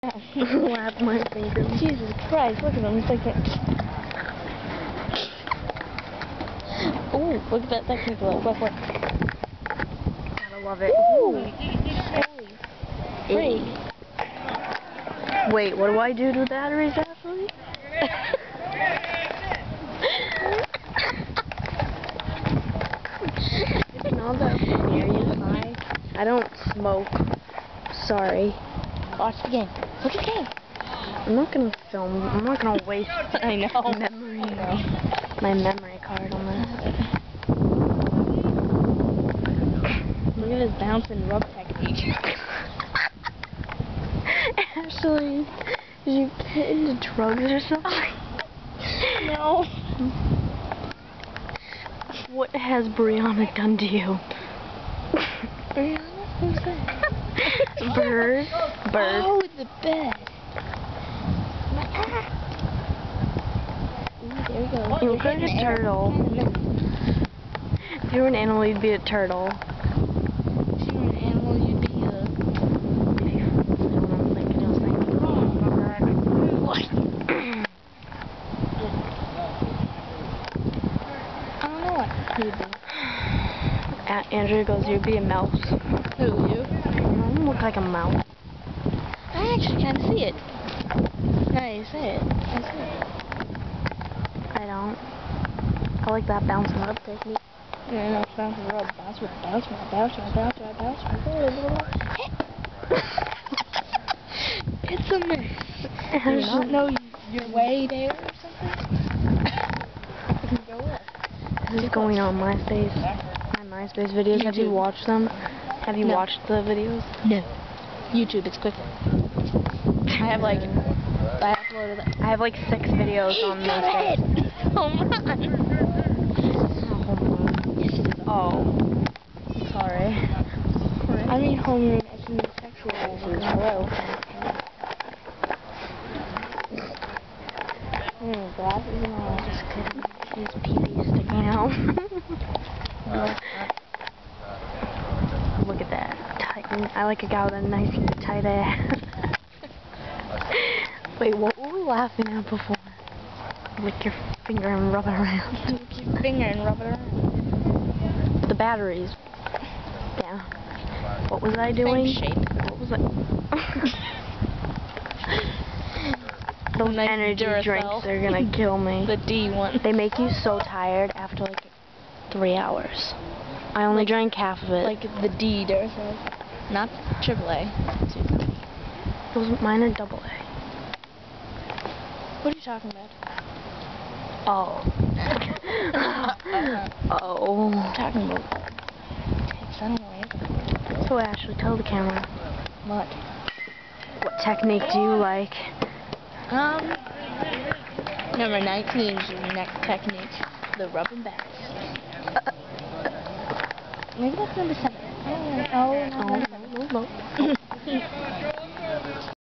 Slap my finger. Jesus Christ, look at him. He's like that. Ooh, look at that technique. Look. Gotta love it. Ooh. Freak. Wait, what do I do to batteries, Ashley? It's not that funny. Are you high? I don't smoke. Sorry. Watch the game. Look at the game. I'm not gonna film. I'm not gonna waste I know. my memory card on this. Look at his bounce and rub technique. Ashley, did you get into drugs or something? No. What has Brianna done to you? Brianna? Who's that? Bird. Oh, the bed. Ooh, there we go. You look like a turtle. If you were an animal, you'd be a turtle. If you were an animal, you'd be I don't know what you'd be. Andrew goes, you'd be a mouse. Who, you? You look like a mouse. I actually kind of see it. Now you say it. I see it. I don't. I like that bounce and rub technique. Yeah, no, bounce and rub. Bounce. It's a mess. Do you not know your way there or something? Go up. This is going on MySpace. My MySpace videos. Have you watched them? Have you watched the videos? No. YouTube, it's quicker. I have like 6 videos on MySpace. Home run. Yes, it is. Oh. Sorry. I mean home run as in sexual. Hello. Glasses and all. Just kidding. His pee-pee sticking out. Look at that. Titan. I like a guy with a nice tight ass. Wait, what were we laughing at before? Lick your finger and rub it around. Lick your finger and rub it around. The batteries. Yeah. What was I doing? Same shape. What was I? Those Nice energy Duracell. drinks are gonna kill me. The D one. They make you so tired after like 3 hours. I only drank half of it. Like the D Duracell. Not AAA. Mine are AA. What are you talking about? Oh. Oh. I'm talking about sunlight. So Ashley, tell the camera. What? What technique do you like? Number 19 is your next technique. The rub and bounce. Maybe that's number 7. I don't know. No.